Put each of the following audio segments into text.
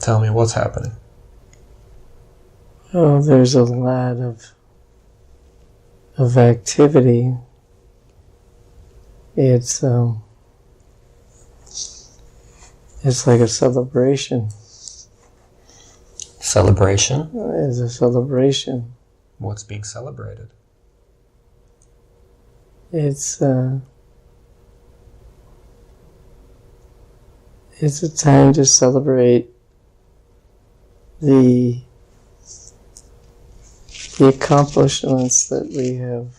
Tell me what's happening. Oh, there's a lot of activity. It's like a celebration. Celebration? It's a celebration. What's being celebrated? It's a time to celebrate the accomplishments that we have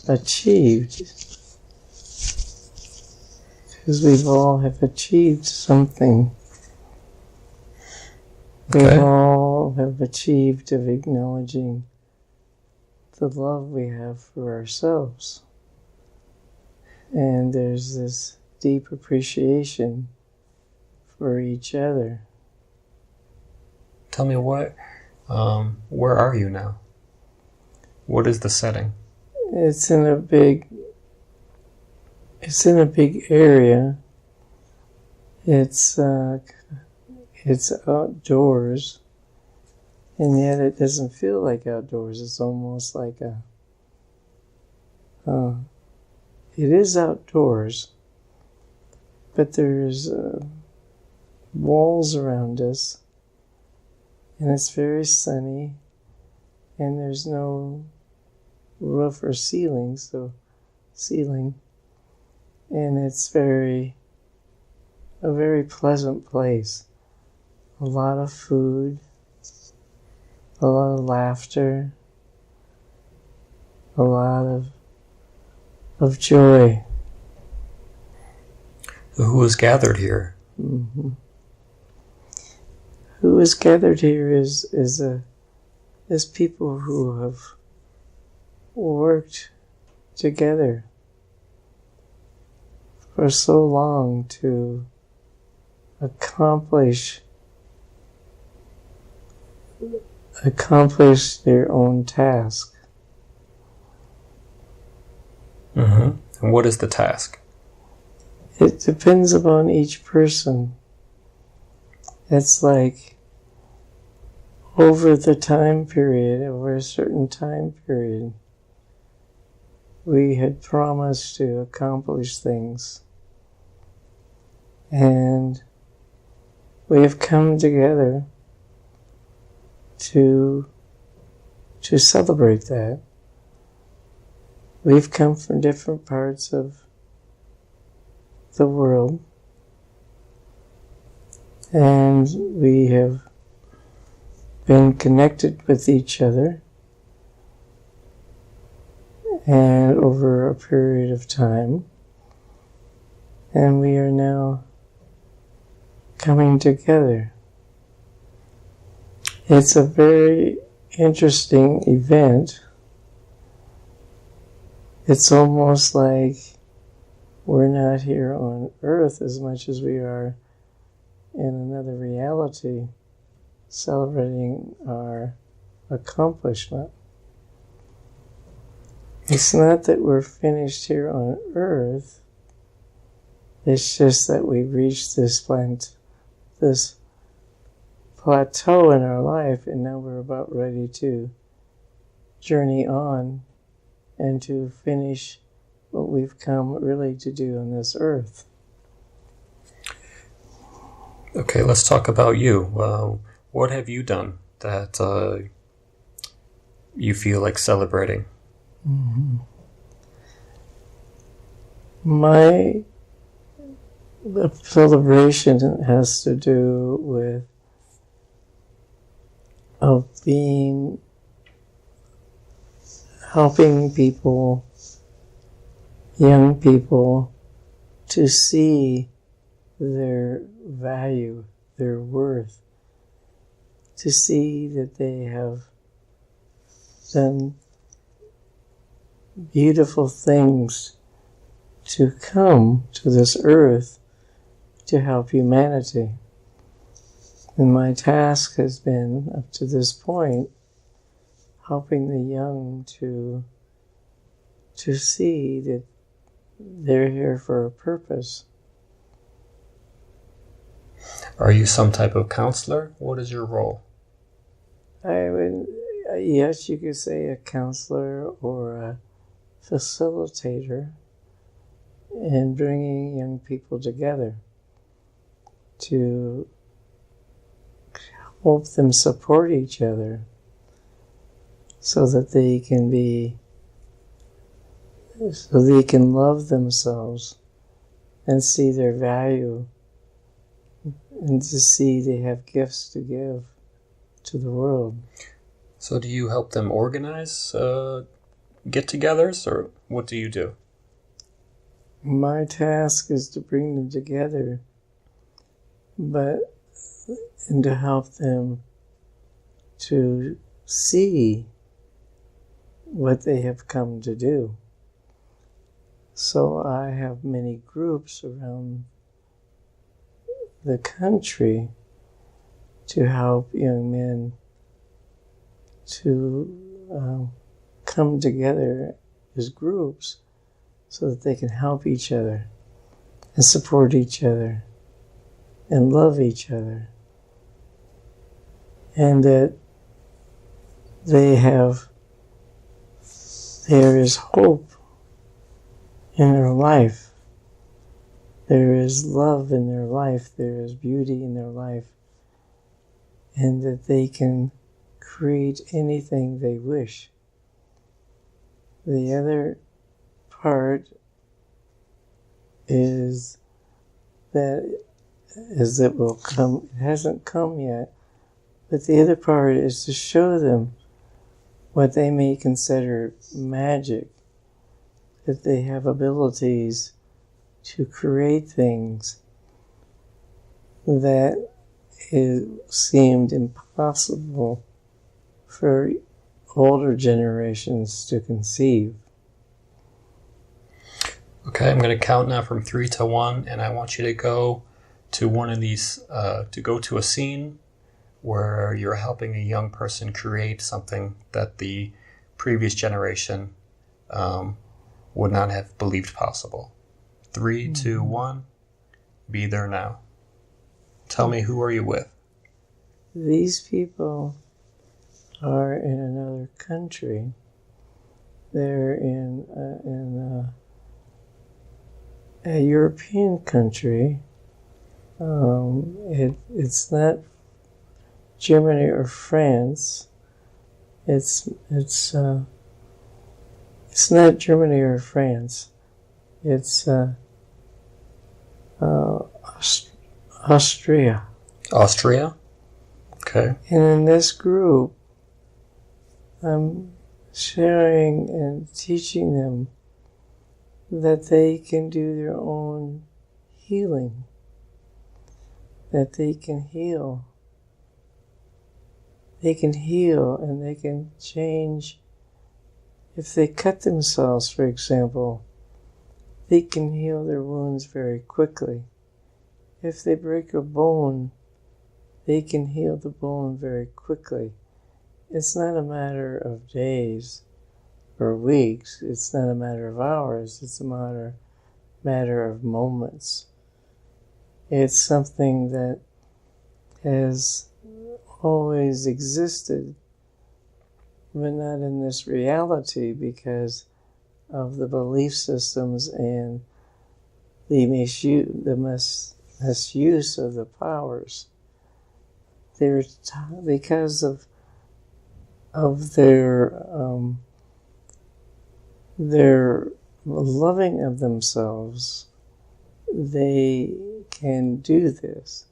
achieved. Because we've all have achieved something. Okay. We all have achieved of acknowledging the love we have for ourselves. And there's this deep appreciation for each other. Tell me where are you now? What is the setting? It's in a big area. It's outdoors, and yet it doesn't feel like outdoors. It's almost like it is outdoors, but there's walls around us, and it's very sunny, and there's no roof or ceiling, and it's a very pleasant place. A lot of food, a lot of laughter, a lot of joy. Who is gathered here? Mm-hmm. Who is gathered here is people who have worked together for so long to accomplish their own task. Mm-hmm. And what is the task? It depends upon each person. It's like over a certain time period, we had promised to accomplish things. And we have come together to celebrate that. We've come from different parts of the world, and we have been connected with each other, and over a period of time, and we are now coming together. It's a very interesting event. It's almost like we're not here on Earth as much as we are in another reality, celebrating our accomplishment. It's not that we're finished here on Earth. It's just that we've reached this plateau in our life, and now we're about ready to journey on and to finish what we've come really to do on this earth. Okay, let's talk about you. What have you done that you feel like celebrating? Mm-hmm. The celebration has to do with helping people, young people, to see their value, their worth, to see that they have done beautiful things to come to this earth to help humanity. And my task has been, up to this point, helping the young to see that they're here for a purpose. Are you some type of counselor? What is your role? I would, yes, you could say a counselor or a facilitator in bringing young people together to help them support each other so that they can love themselves and see their value and to see they have gifts to give to the world. So do you help them organize get-togethers, or what do you do? My task is to bring them together, and to help them to see what they have come to do. So I have many groups around the country to help young men to come together as groups so that they can help each other and support each other and love each other, and that there is hope in their life, there is love in their life, there is beauty in their life, and that they can create anything they wish. The other part is that it will come. It hasn't come yet, but the other part is to show them what they may consider magic, that they have abilities to create things that seemed impossible for older generations to conceive. Okay, I'm going to count now from 3 to 1, and I want you to go to one of these, to go to a scene where you're helping a young person create something that the previous generation would not have believed possible. 3, 2, 1, be there now. Tell me, who are you with? These people are in another country. They're in a European country. It's not Germany or France. It's not Germany or France. It's Austria. Austria? Okay. And in this group, I'm sharing and teaching them that they can do their own healing, that they can heal. They can heal and they can change. If they cut themselves, for example, they can heal their wounds very quickly. If they break a bone, they can heal the bone very quickly. It's not a matter of days or weeks. It's not a matter of hours. It's a matter of moments. It's something that has always existed, but not in this reality because of the belief systems and the misuse of the powers. Because of their loving of themselves, they can do this.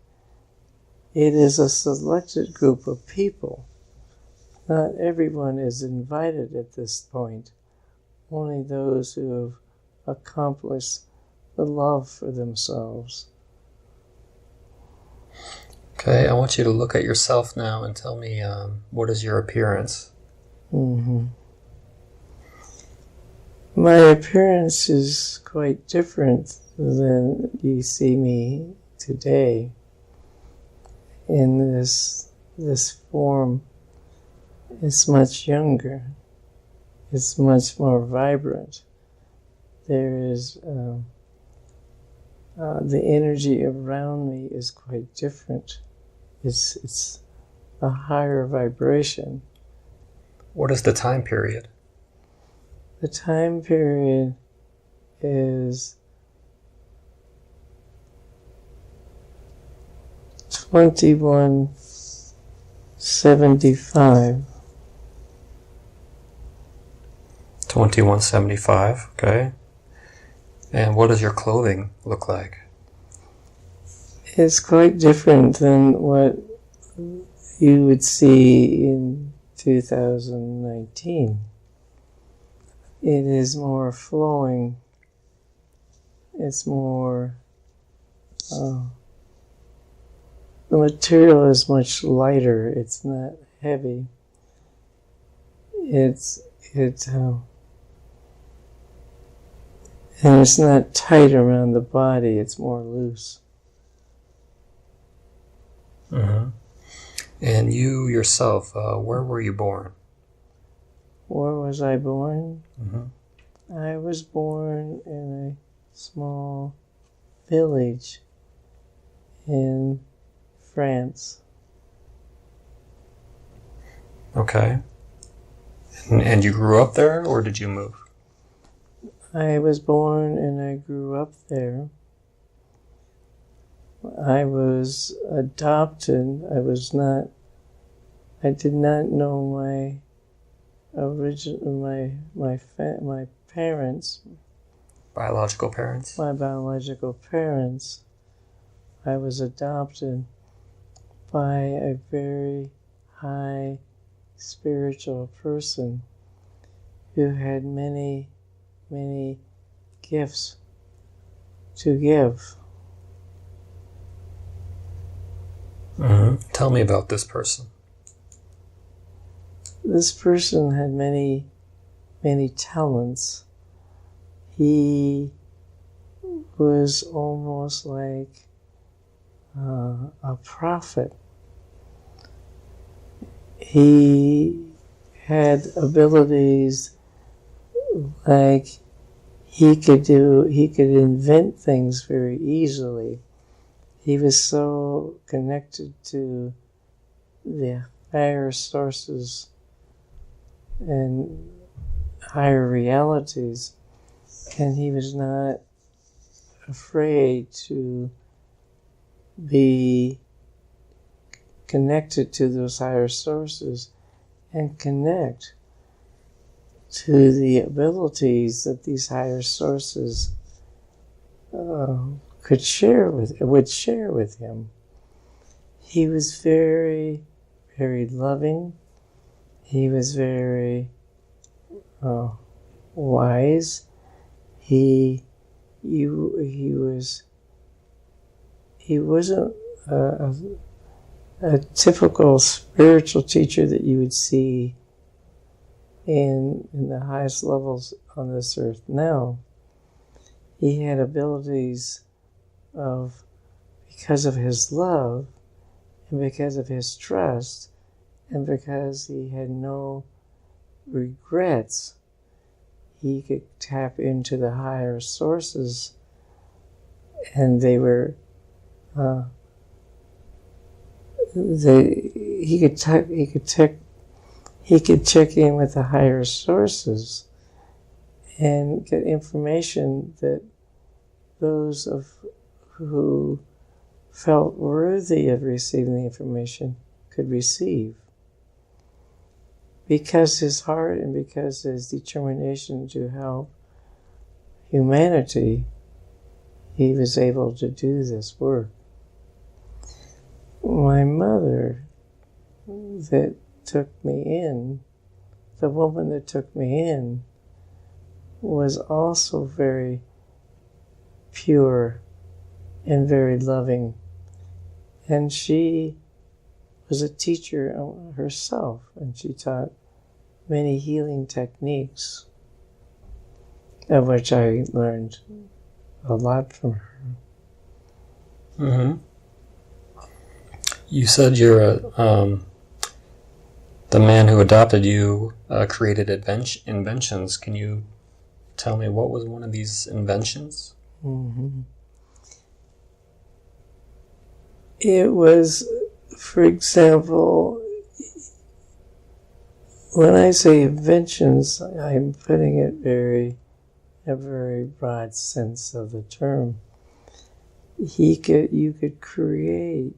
It is a selected group of people. Not everyone is invited at this point. Only those who have accomplished the love for themselves. Okay, I want you to look at yourself now and tell me, what is your appearance? Mm-hmm. My appearance is quite different than you see me today. In this form, it's much younger. It's much more vibrant. There is the energy around me is quite different. It's a higher vibration. What is the time period? The time period is 2175. 2175, okay. And what does your clothing look like? It's quite different than what you would see in 2019. It is more flowing. It's more... the material is much lighter. It's not heavy. And it's not tight around the body. It's more loose. Mm-hmm. And you yourself, where were you born? Where was I born? Mm-hmm. I was born in a small village in France. Okay. And you grew up there, or did you move? I was born and I grew up there. I was adopted. I did not know my parents. Biological parents? My biological parents. I was adopted by a very high spiritual person who had many, many gifts to give. Mm-hmm. Tell me about this person. This person had many, many talents. He was almost like a prophet. He had abilities like he could invent things very easily. He was so connected to the higher sources and higher realities, and he was not afraid to be connected to those higher sources and connect to the abilities that these higher sources would share with him. He was very, very loving. He was very wise. He wasn't a typical spiritual teacher that you would see in the highest levels on this earth. No, he had abilities because of his love and because of his trust and because he had no regrets. He could tap into the higher sources, and they were he could check in with the higher sources and get information that those who felt worthy of receiving the information could receive. Because his heart and because his determination to help humanity, he was able to do this work. My mother that took me in, the woman that took me in, was also very pure and very loving. And she was a teacher herself, and she taught many healing techniques, of which I learned a lot from her. Mm-hmm. You said you're the man who adopted you created inventions. Can you tell me what was one of these inventions? Mm-hmm. It was, for example, when I say inventions, I'm putting it in a very broad sense of the term. He could create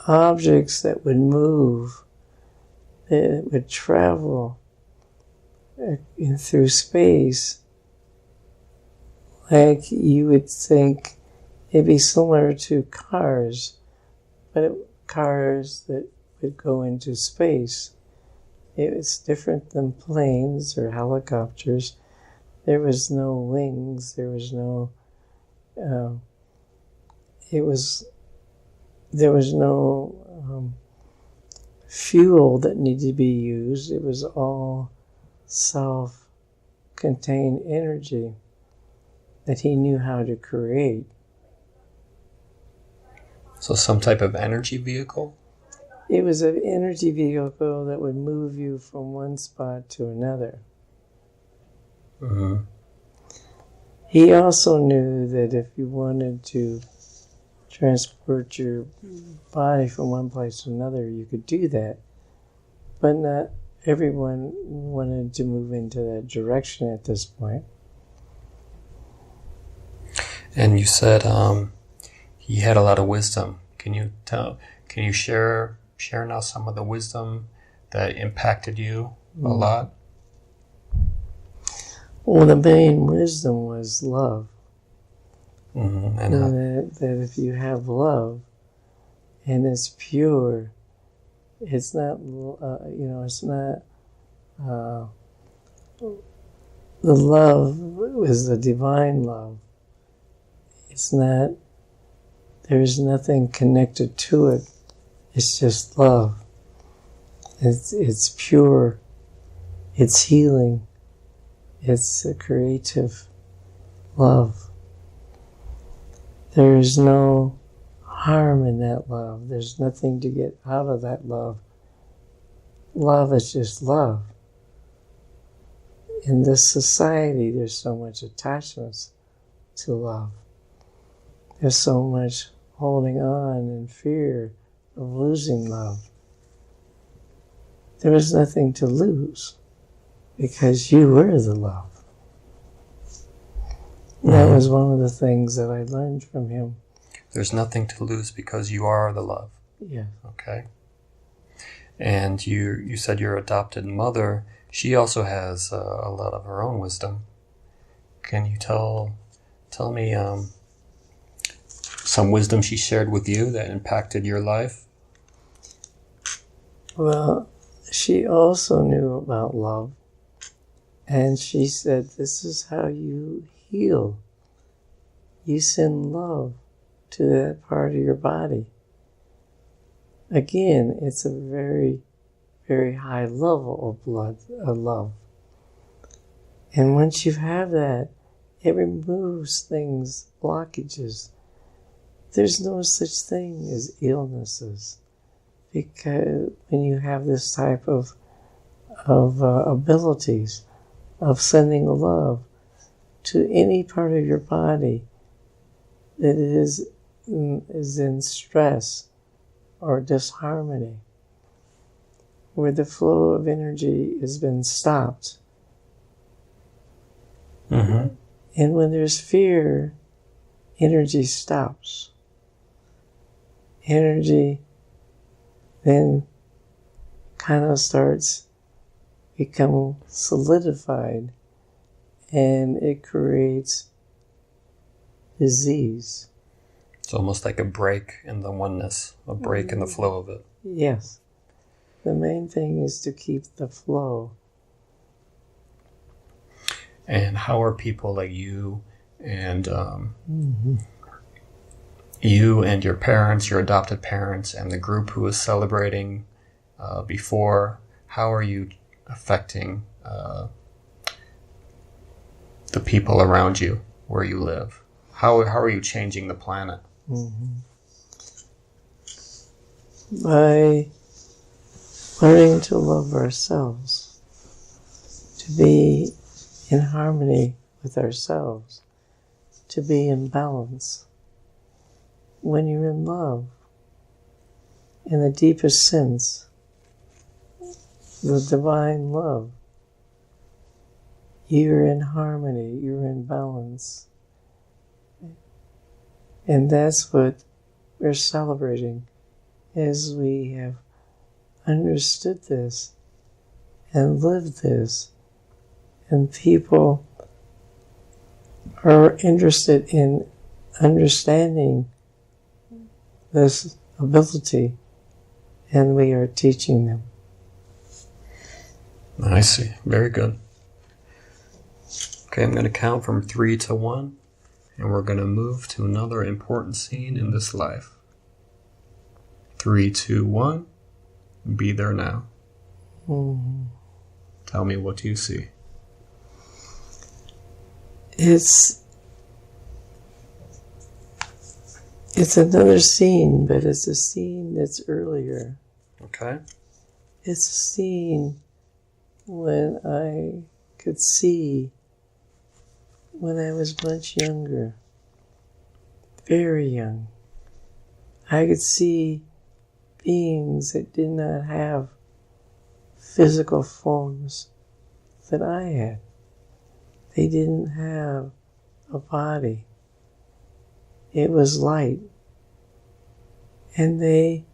objects that would move, that would travel through space. Like you would think it'd be similar to cars, but cars that would go into space. It was different than planes or helicopters. There was no wings. There was no. There was no fuel that needed to be used. It was all self-contained energy that he knew how to create. So some type of energy vehicle? It was an energy vehicle that would move you from one spot to another. Mm-hmm. He also knew that if you wanted to transport your body from one place to another, you could do that. But not everyone wanted to move into that direction at this point. And you said he had a lot of wisdom. Can you share now some of the wisdom that impacted you a lot? Well, the main wisdom was love. Mm-hmm. And that if you have love and it's pure, it's not, it's not, the love is the divine love. It's not, there's nothing connected to it. It's just love. It's pure. It's healing. It's a creative love. There is no harm in that love. There's nothing to get out of that love. Love is just love. In this society, there's so much attachments to love. There's so much holding on and fear of losing love. There was nothing to lose because you were the love. That was one of the things that I learned from him. There's nothing to lose because you are the love. Yeah. Okay. And you said your adopted mother, she also has a lot of her own wisdom. Can you tell me some wisdom she shared with you that impacted your life? Well, she also knew about love. And she said, this is how you heal. You send love to that part of your body. Again, it's a very, very high level of love. And once you have that, it removes things, blockages. There's no such thing as illnesses. Because when you have this type of abilities of sending love to any part of your body that is in stress or disharmony, where the flow of energy has been stopped. Mm-hmm. And when there's fear, energy stops. Energy then kind of starts become solidified, and it creates disease. It's almost like a break in the oneness, a break in the flow of it. Yes. The main thing is to keep the flow. And how are people like you and you and your parents, your adopted parents, and the group who was celebrating before, how are you affecting the people around you where you live? How are you changing the planet? By learning to love ourselves, to be in harmony with ourselves, to be in balance. When you're in love, in the deepest sense, the divine love, you're in harmony, you're in balance. And that's what we're celebrating, as we have understood this and lived this, and people are interested in understanding this ability, and we are teaching them. I see. Very good. Okay, I'm going to count from 3 to 1, and we're going to move to another important scene in this life. 3, 2, 1. Be there now. Mm-hmm. Tell me, what do you see? It's another scene, but it's a scene that's earlier. Okay. It's a scene when I could see when I was much younger, very young. I could see beings that did not have physical forms that I had. They didn't have a body. It was light. And a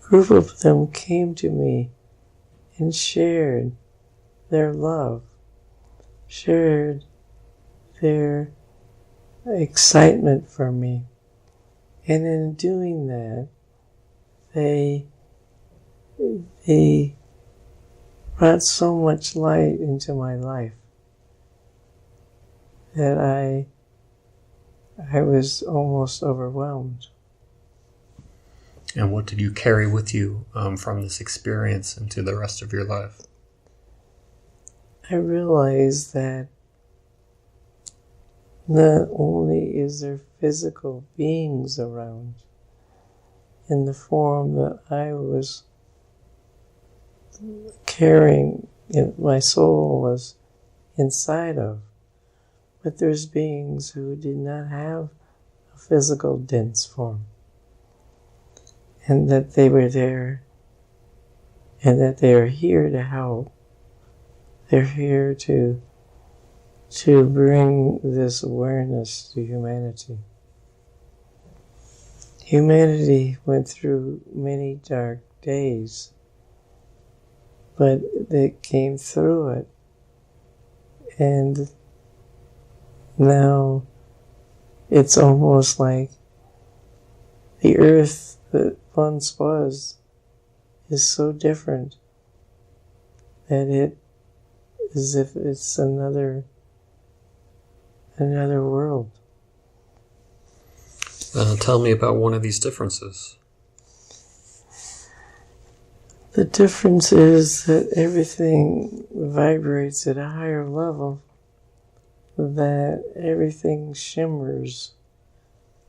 group of them came to me and shared their love, shared their excitement for me. And in doing that, they brought so much light into my life that I was almost overwhelmed. And what did you carry with you from this experience into the rest of your life? I realized that not only is there physical beings around in the form that I was carrying, my soul was inside of, but there's beings who did not have a physical dense form, and that they were there, and that they are here to help. They're here to bring this awareness to humanity. Humanity went through many dark days, but they came through it, and now it's almost like the earth that once was is so different that it is as if it's another world. Tell me about one of these differences. The difference is that everything vibrates at a higher level, that everything shimmers,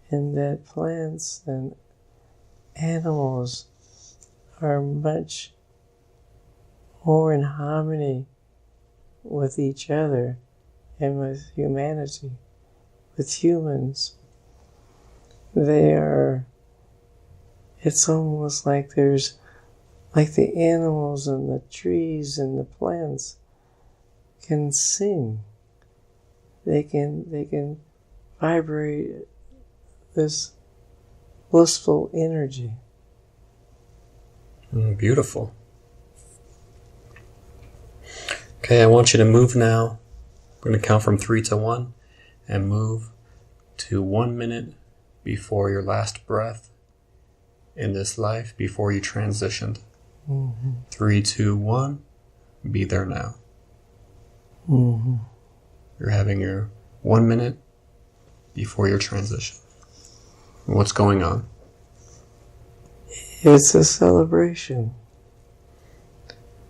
and that plants and animals are much more in harmony with each other and with humanity, with humans. It's almost like there's, like the animals and the trees and the plants can sing. They can vibrate this blissful energy. Beautiful. Okay, I want you to move now. I'm going to count from 3 to 1 and move to 1 minute before your last breath in this life, before you transitioned. 3, 2, 1, be there now. You're having your 1 minute before your transition. What's going on? It's a celebration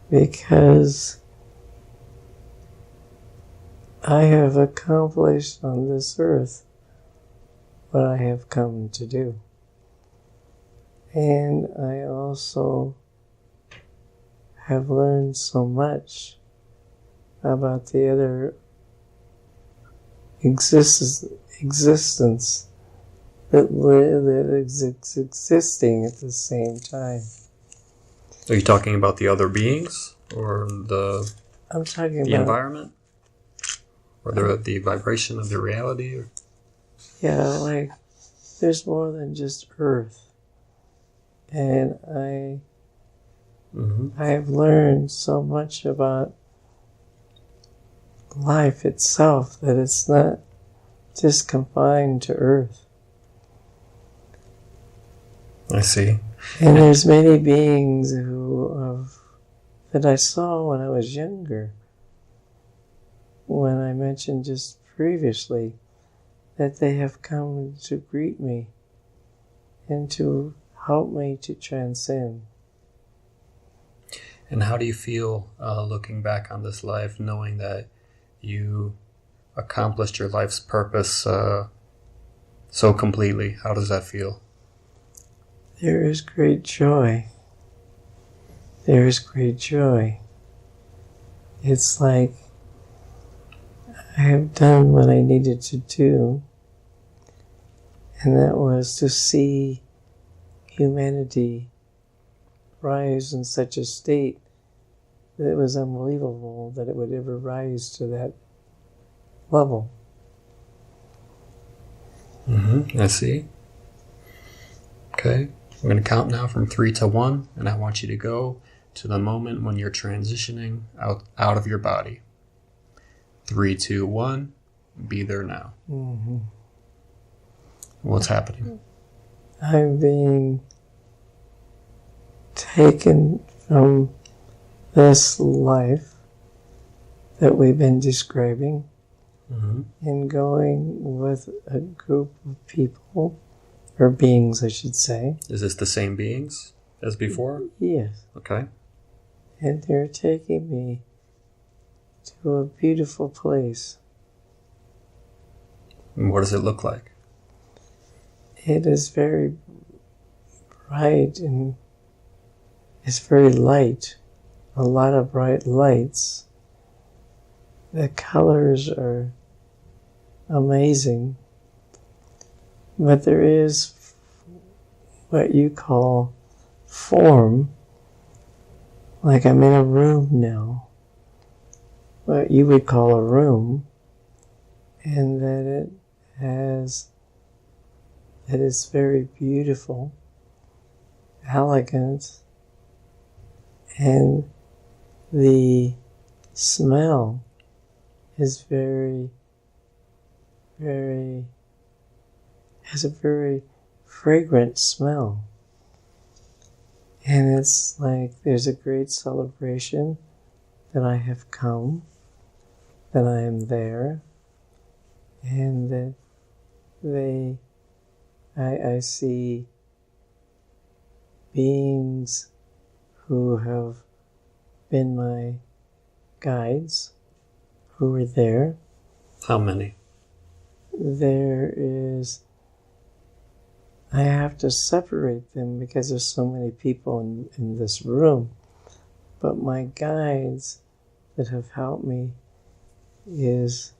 because I have accomplished on this earth what I have come to do. And I also have learned so much about the other existence that is existing at the same time. Are you talking about the other beings, or I'm talking the about environment, or the vibration of the reality? Or? Yeah, like there's more than just Earth, and I have learned so much about life itself that it's not just confined to Earth. I see. And there's many beings that I saw when I was younger, when I mentioned just previously that they have come to greet me and to help me to transcend. And how do you feel looking back on this life, knowing that you accomplished your life's purpose so completely? How does that feel? There is great joy. There is great joy. It's like I have done what I needed to do, and that was to see humanity rise in such a state that it was unbelievable that it would ever rise to that level. I see. Okay. I'm going to count now from 3 to 1, and I want you to go to the moment when you're transitioning out of your body. 3, 2, 1, be there now. What's happening? I'm being taken from this life that we've been describing and going with a group of people, or beings, I should say. Is this the same beings as before? Yes. Okay. And they're taking me to a beautiful place. And what does it look like? It is very bright and it's very light. A lot of bright lights. The colors are amazing. But there is what you call form. Like I'm in a room now. What you would call a room. And that it is very beautiful, elegant, and the smell is has a very fragrant smell. And it's like there's a great celebration that I have come, that I am there, and that I see beings who have been my guides, who were there. How many? I have to separate them because there's so many people in this room. But my guides that have helped me is,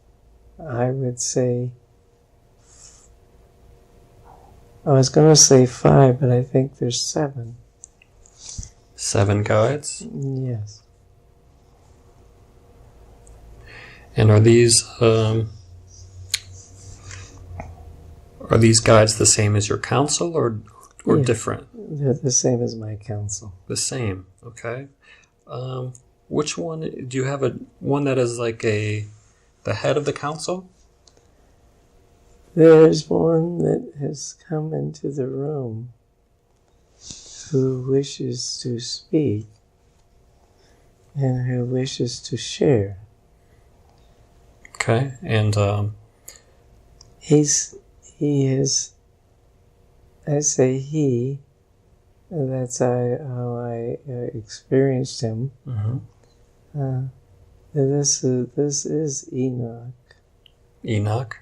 I would say, I was going to say 5, but I think there's 7. 7 guides? Yes. And are these guides the same as your council or Yeah, different? they're the same as my council. The same, okay. Which one, do you have one that is like the head of the council? There's one that has come into the room who wishes to speak and who wishes to share. Okay, and He is, I say he, that's how I experienced him. This is Enoch. Enoch.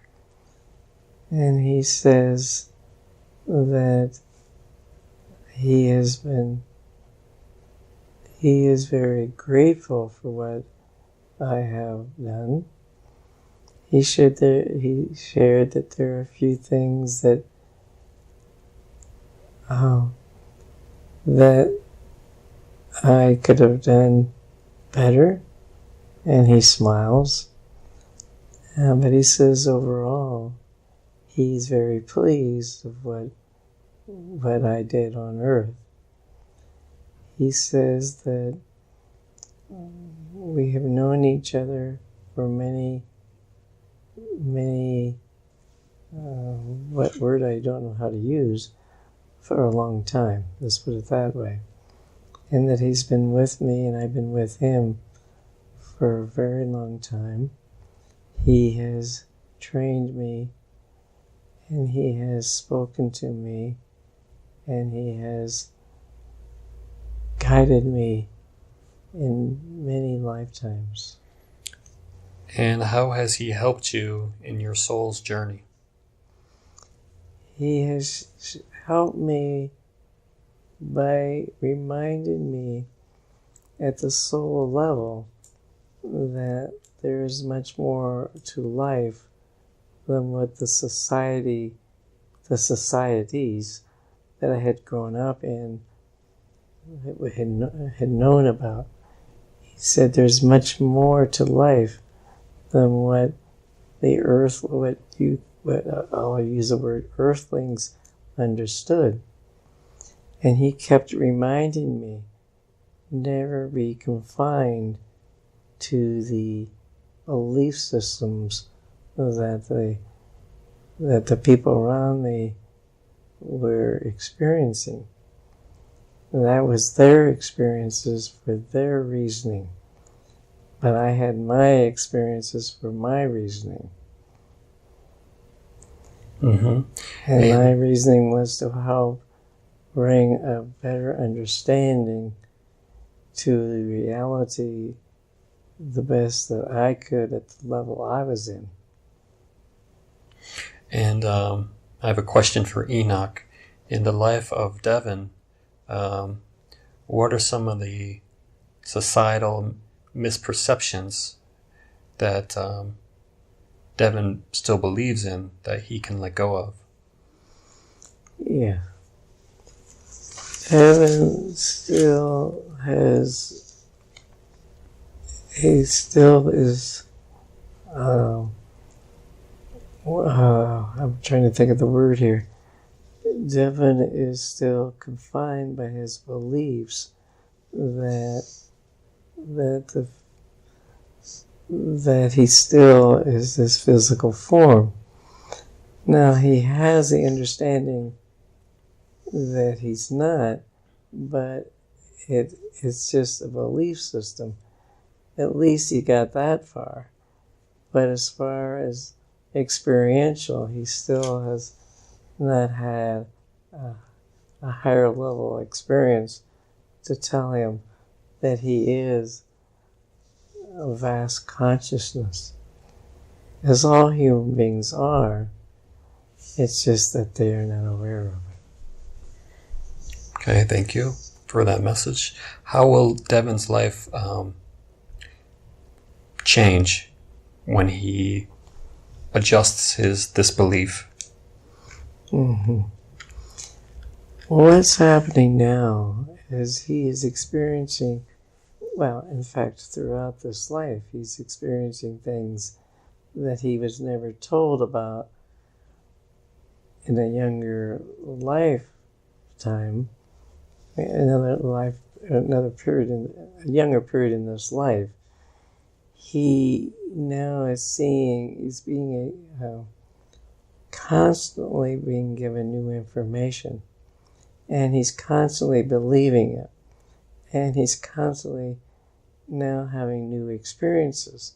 And he says that he is very grateful for what I have done. he shared that there are a few things that that I could have done better, and he smiles. But he says overall, he's very pleased of what I did on Earth. He says that we have known each other for many, what word I don't know how to use, for a long time. Let's put it that way. And that he's been with me and I've been with him for a very long time. He has trained me, and he has spoken to me, and he has guided me in many lifetimes. And how has he helped you in your soul's journey? He has helped me by reminding me at the soul level that there is much more to life than what the societies that I had grown up in had known about. He said there's much more to life than what the earth, I'll use the word earthlings understood. And he kept reminding me, never be confined to the belief systems that the people around me were experiencing. That was their experiences for their reasoning. But I had my experiences for my reasoning. Mm-hmm. And my reasoning was to help bring a better understanding to the reality the best that I could at the level I was in. And I have a question for Enoch. In the life of Devin, what are some of the societal misperceptions that Devin still believes in that he can let go of? Yeah. Devin still has, he still is, I'm trying to think of the word here. Devin is still confined by his beliefs that he still is this physical form. Now he has the understanding that he's not, but it's just a belief system. At least he got that far. But as far as experiential, he still has not had a higher level experience to tell him that he is a vast consciousness. As all human beings are, it's just that they are not aware of it. Okay, thank you for that message. How will Devin's life change when he adjusts his disbelief? Mm-hmm. What's happening now is he is experiencing, well, in fact, throughout this life, he's experiencing things that he was never told about in a younger lifetime, a younger period in this life. He now is seeing, he's being constantly being given new information, and he's constantly believing it, and he's constantly now having new experiences,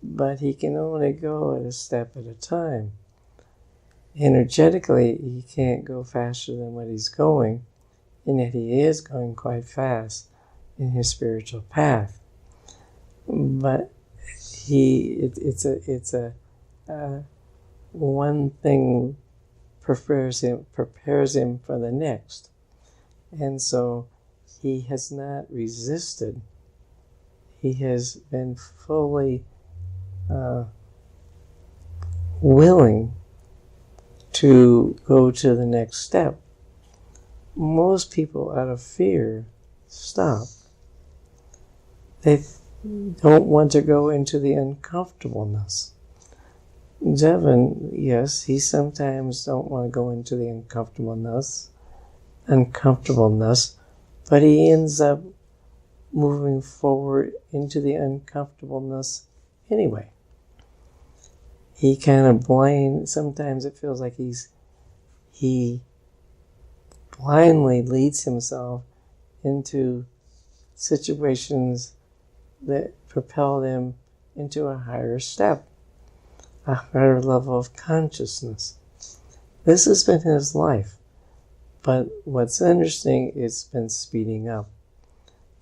but he can only go at a step at a time. Energetically, he can't go faster than what he's going, and yet he is going quite fast in his spiritual path. But it's a one thing prepares him for the next, and so he has not resisted. He has been fully willing to go to the next step. Most people, out of fear, stop. They don't want to go into the uncomfortableness. Devin, yes, he sometimes don't want to go into the uncomfortableness, but he ends up moving forward into the uncomfortableness anyway. He kind of sometimes it feels like he blindly leads himself into situations that propel them into a higher step, a higher level of consciousness. This has been his life, but what's interesting, it's been speeding up,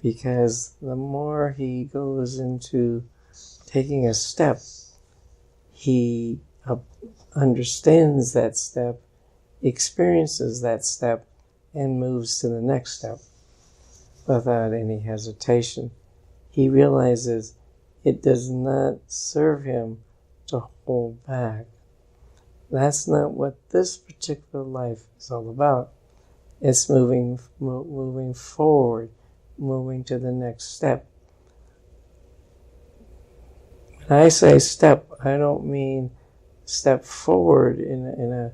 because the more he goes into taking a step, he understands that step, experiences that step, and moves to the next step without any hesitation. He realizes it does not serve him to hold back. That's not what this particular life is all about. It's moving forward, moving to the next step. When I say step, I don't mean step forward in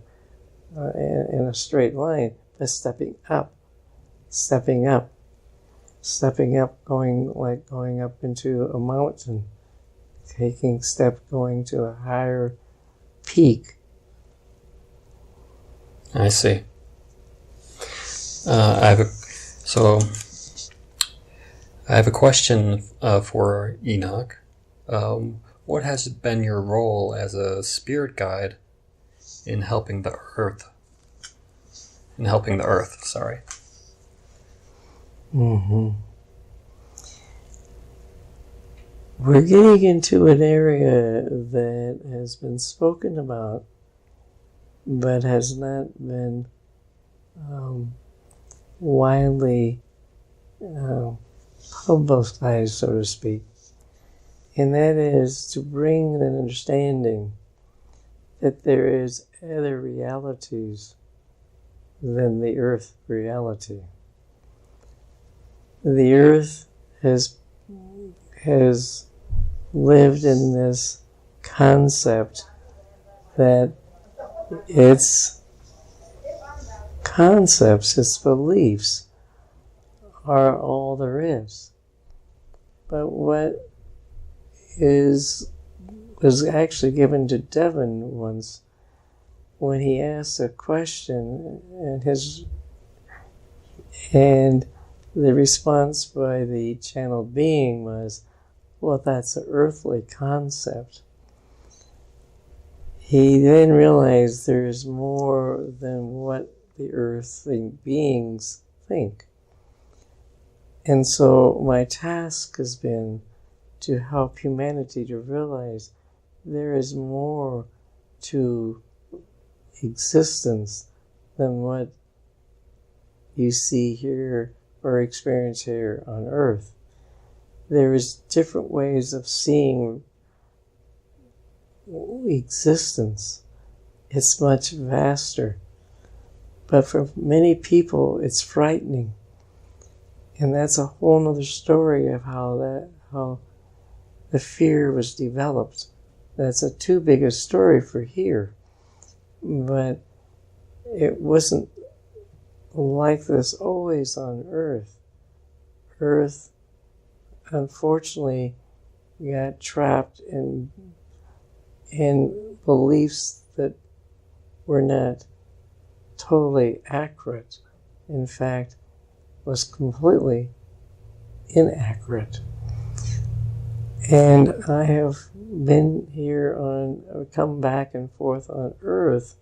a straight line, but stepping up, going up into a mountain, taking step, going to a higher peak. I see. I have a question for Enoch. What has been your role as a spirit guide in helping the earth? Sorry. Mm-hmm. We're getting into an area that has been spoken about, but has not been widely publicized, so to speak. And that is to bring an understanding that there is other realities than the earth reality. The earth has lived in this concept that its concepts, its beliefs are all there is. But what was actually given to Devin once, when he asked a question, and the response by the channeled being was, well, that's an earthly concept. He then realized there's more than what the earthly beings think. And so my task has been to help humanity to realize there is more to existence than what you see here or experience here on earth. There is different ways of seeing existence. It's much vaster. But for many people, it's frightening. And that's a whole other story of how the fear was developed. That's a too big a story for here. But it wasn't like this always on Earth. Earth, unfortunately, got trapped in beliefs that were not totally accurate. In fact, was completely inaccurate. And I have been here come back and forth on Earth,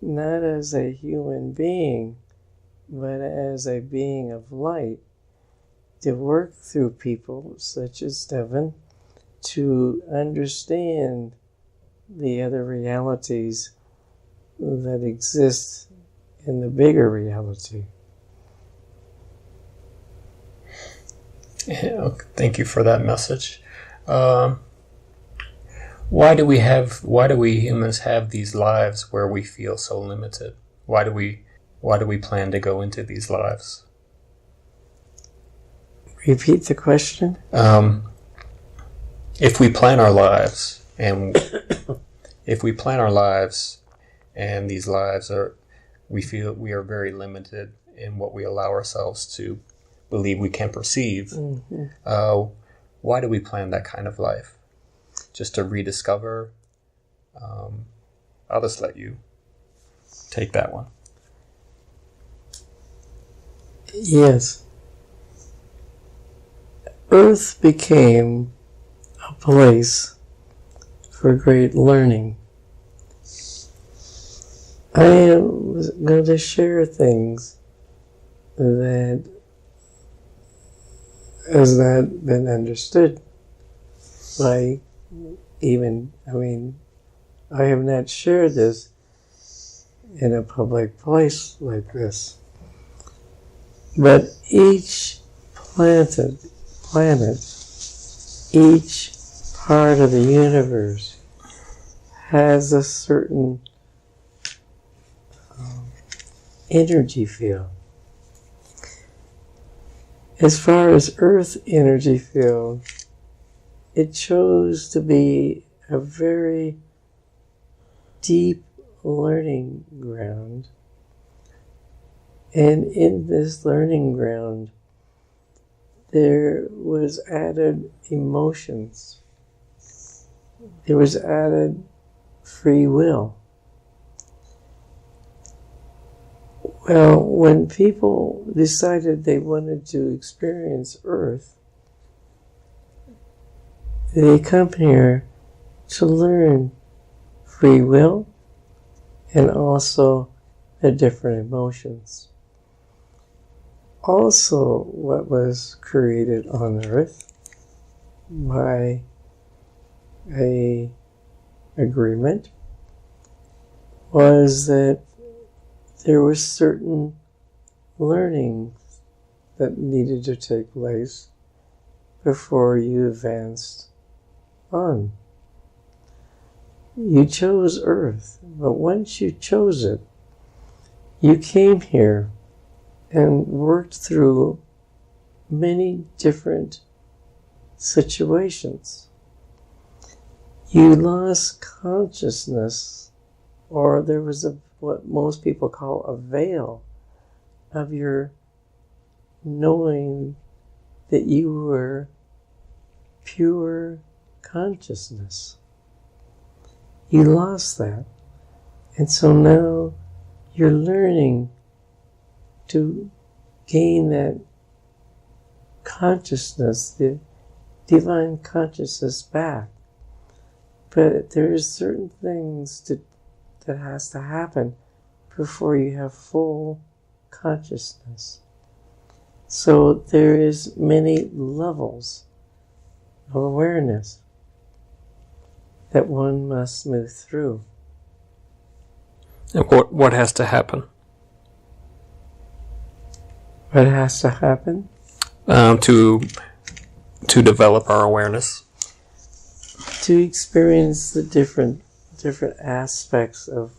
not as a human being, but as a being of light, to work through people such as Devin, to understand the other realities that exist in the bigger reality. Yeah, thank you for that message. Why do we humans have these lives where we feel so limited? Why do we plan to go into these lives? Repeat the question. If we plan our lives and these lives we feel we are very limited in what we allow ourselves to believe we can perceive. Why do we plan that kind of life? Just to rediscover? I'll just let you take that one. Yes. Earth became a place for great learning. I am going to share things that has not been understood by I have not shared this in a public place like this. But each planet, each part of the universe has a certain energy field. As far as Earth energy field, it chose to be a very deep learning ground. And in this learning ground, there was added emotions. There was added free will. Well, when people decided they wanted to experience Earth, they come here to learn free will and also the different emotions. Also, what was created on Earth by an agreement was that there were certain learnings that needed to take place before you advanced on. You chose Earth, but once you chose it, you came here and worked through many different situations. You lost consciousness, or there was what most people call a veil of your knowing that you were pure consciousness. You lost that. And so now you're learning to gain that consciousness, the divine consciousness back. But there's certain things that has to happen before you have full consciousness. So there is many levels of awareness that one must move through. And what has to happen? What has to happen? To develop our awareness. To experience the different aspects of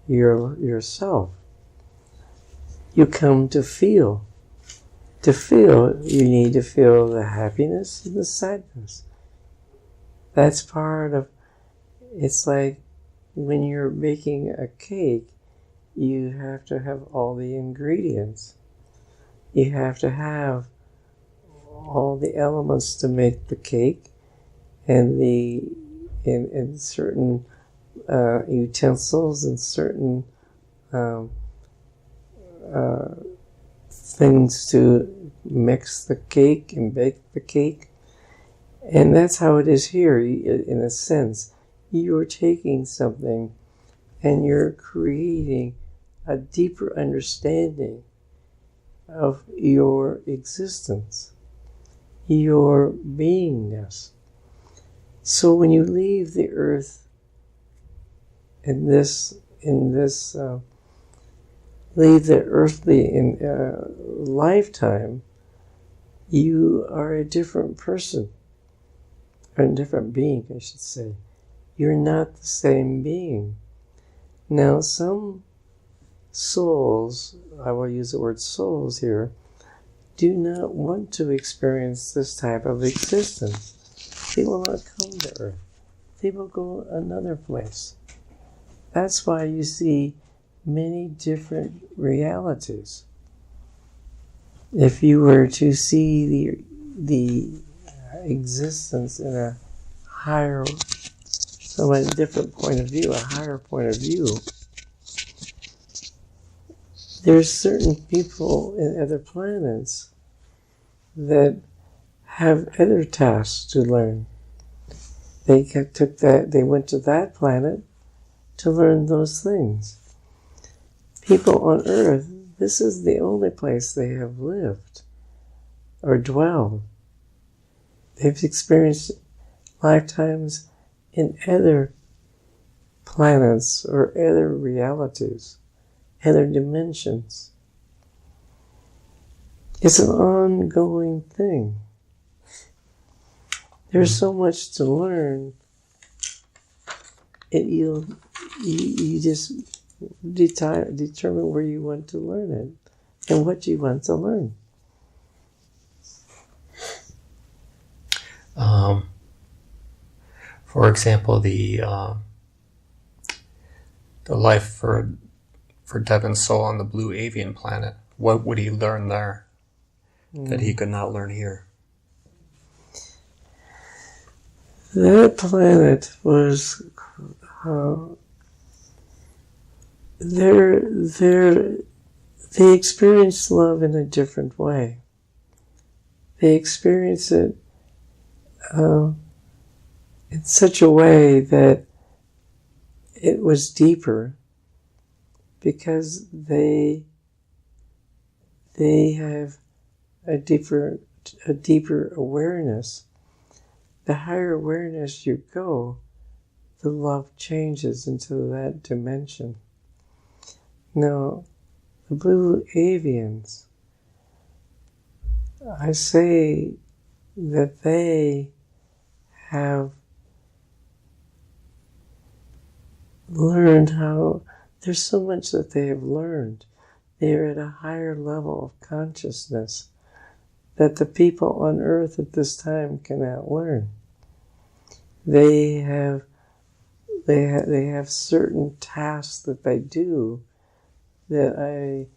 yourself. You come to feel. To feel, you need to feel the happiness and the sadness. That's part of, it's like when you're making a cake, you have to have all the ingredients. You have to have all the elements to make the cake, and certain utensils and certain things to mix the cake and bake the cake. And that's how it is here, in a sense. You're taking something and you're creating a deeper understanding of your existence, your beingness. So when you leave the earth leave the earthly lifetime, you are a different person. or a different being, I should say. You're not the same being. Now, some souls, I will use the word souls here, do not want to experience this type of existence. They will not come to Earth. They will go another place. That's why you see many different realities. If you were to see the existence in a higher, somewhat different point of view, a higher point of view, there's certain people in other planets that have other tasks to learn. They went to that planet to learn those things. People on Earth, this is the only place they have lived or dwelled. They've experienced lifetimes in other planets or other realities, other dimensions. It's an ongoing thing. There's so much to learn. You just determine where you want to learn it and what you want to learn. For example, the life for Devin's soul on the blue avian planet. What would he learn there that he could not learn here? That planet was they experienced love in a different way. They experienced it in such a way that it was deeper because they have a deeper awareness. The higher awareness you go, the love changes into that dimension. Now, the blue avians, I say that they have learned how, there's so much that they have learned. They are at a higher level of consciousness that the people on Earth at this time cannot learn. They have certain tasks that they do that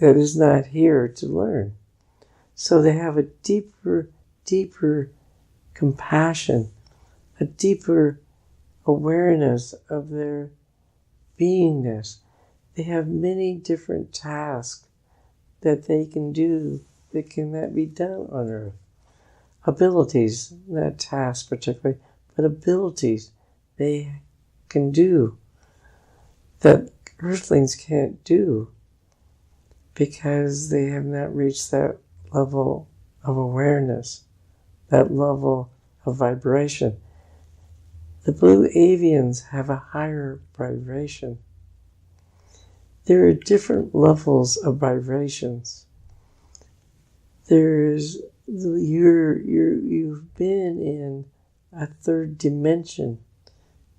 is not here to learn. So they have a deeper compassion, a deeper awareness of their beingness. They have many different tasks that they can do that cannot be done on Earth. Abilities, not tasks particularly, but abilities they can do that Earthlings can't do because they have not reached that level of awareness, that level of vibration. The blue avians have a higher vibration. There are different levels of vibrations. You've been in a third dimension.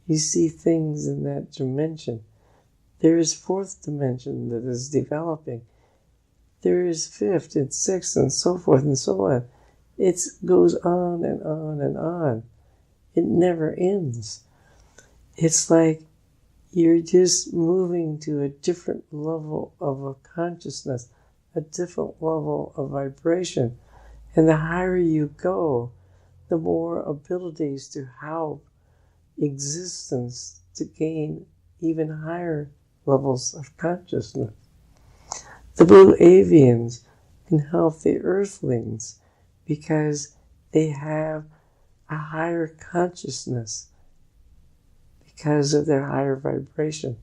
You see things in that dimension. There is fourth dimension that is developing. There is fifth and sixth and so forth and so on. It goes on and on and on. It never ends. It's like you're just moving to a different level of a consciousness, a different level of vibration. And the higher you go, the more abilities to help existence to gain even higher levels of consciousness. The blue avians can help the Earthlings because they have a higher consciousness because of their higher vibration.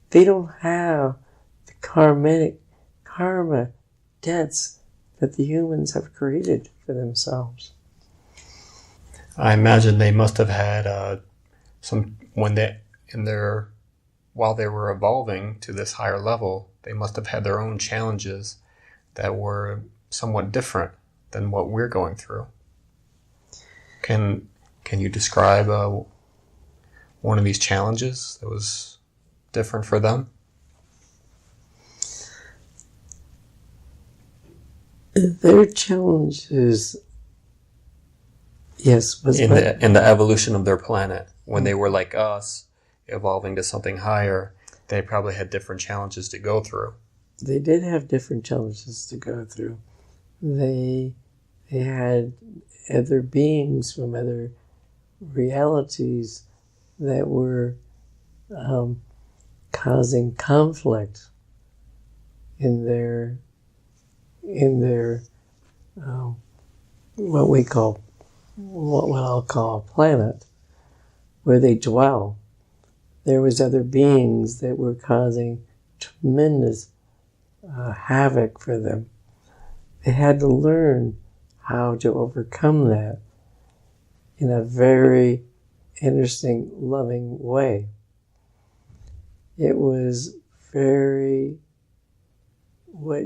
They don't have the karma debts that the humans have created for themselves. I imagine they must have had while they were evolving to this higher level, they must have had their own challenges that were somewhat different than what we're going through. Can you describe one of these challenges that was different for them? Their challenge is, yes, was in the evolution of their planet. When they were like us, evolving to something higher, they probably had different challenges to go through. They did have different challenges to go through. They had other beings from other realities that were causing conflict in their what I'll call a planet where they dwell. There was other beings that were causing tremendous havoc for them. They had to learn how to overcome that in a very interesting, loving way. It was very what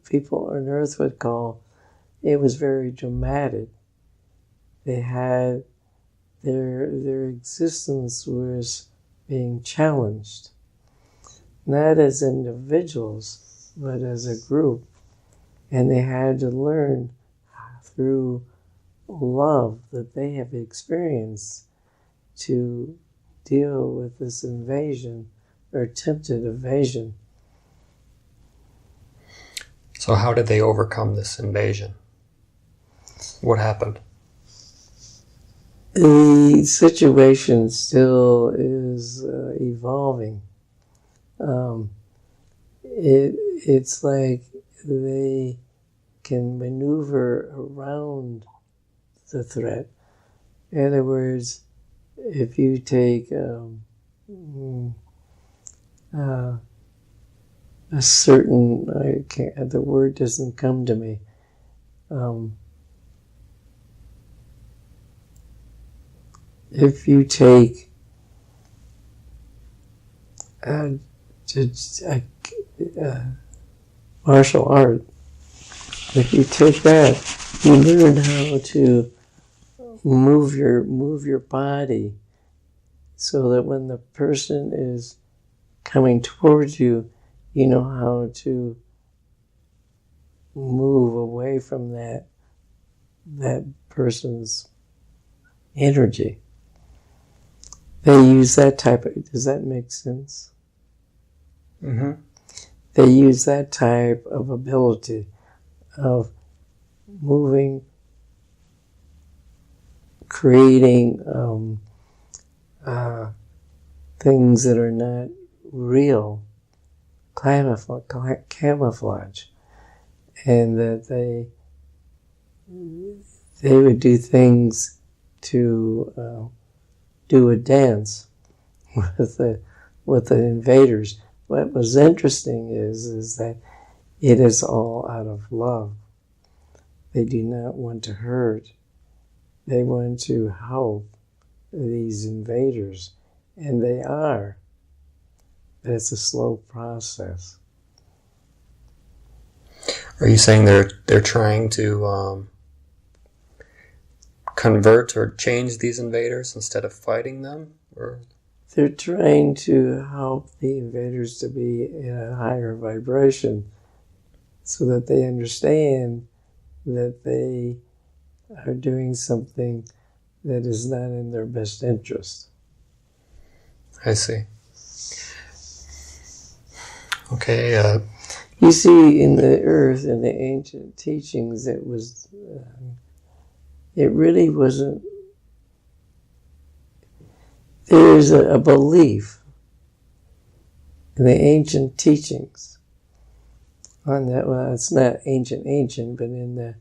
people on Earth would call, it was very dramatic. They had their existence was being challenged, not as individuals, but as a group. And they had to learn through love that they have experienced to deal with this invasion or attempted invasion. So how did they overcome this invasion? What happened? The situation still is evolving. It's like they can maneuver around the threat. In other words, if you take a certain, the word doesn't come to me. If you take martial art, if you take that, you learn how to move your body so that when the person is coming towards you, you know how to move away from that person's energy. They use that type of, does that make sense? Mm-hmm. They use that type of ability of moving, creating things that are not real, camouflage, and that they would do things to do a dance with the invaders. What was interesting is that it is all out of love. They do not want to hurt. They want to help these invaders, and they are. But it's a slow process. Are you saying they're trying to convert or change these invaders instead of fighting them? Or they're trying to help the invaders to be in a higher vibration so that they understand that they are doing something that is not in their best interest. I see. Okay. You see, in the earth, in the ancient teachings, it really wasn't. There's a belief in the ancient teachings on that. Well, it's not ancient, but in the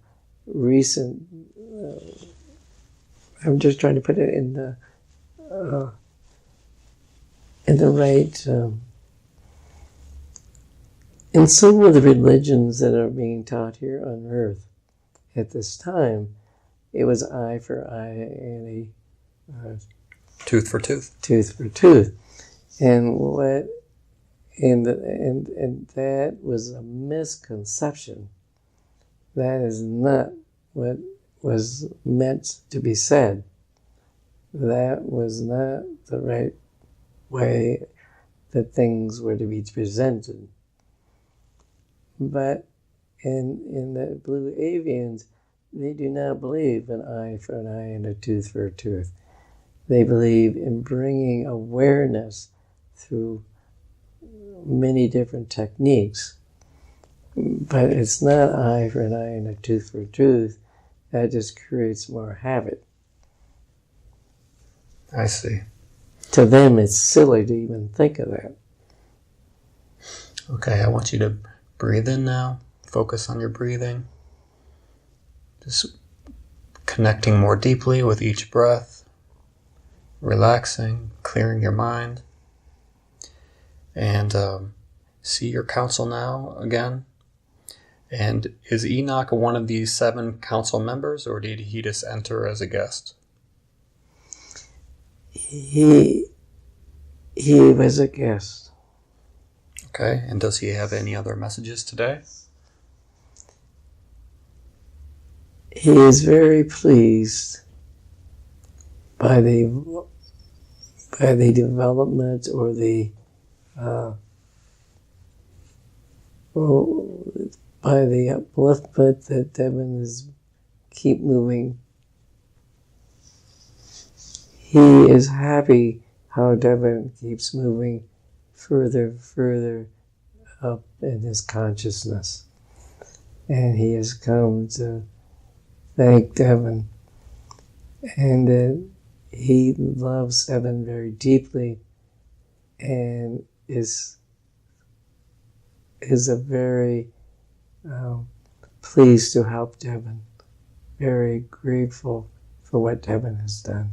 recent. I'm just trying to put it in the right. In some of the religions that are being taught here on Earth at this time, it was eye for eye and a tooth for tooth. Tooth for tooth, and that was a misconception that is not what was meant to be said. That was not the right way that things were to be presented. But in the blue Avians, they do not believe an eye for an eye and a tooth for a tooth. They believe in bringing awareness through many different techniques. But it's not eye for an eye and a tooth for a tooth. That just creates more habit. I see. To them, it's silly to even think of that. Okay, I want you to breathe in now. Focus on your breathing. Just connecting more deeply with each breath. Relaxing, clearing your mind. And see your council now again. And is Enoch one of these 7 council members, or did he just enter as a guest? He was a guest. Okay, and does he have any other messages today? He is very pleased by the development or by the upliftment that Devin is keep moving. He is happy how Devin keeps moving further up in his consciousness. And he has come to thank Devin. And that he loves Devin very deeply and is a very pleased to help Devin. Very grateful for what Devin has done.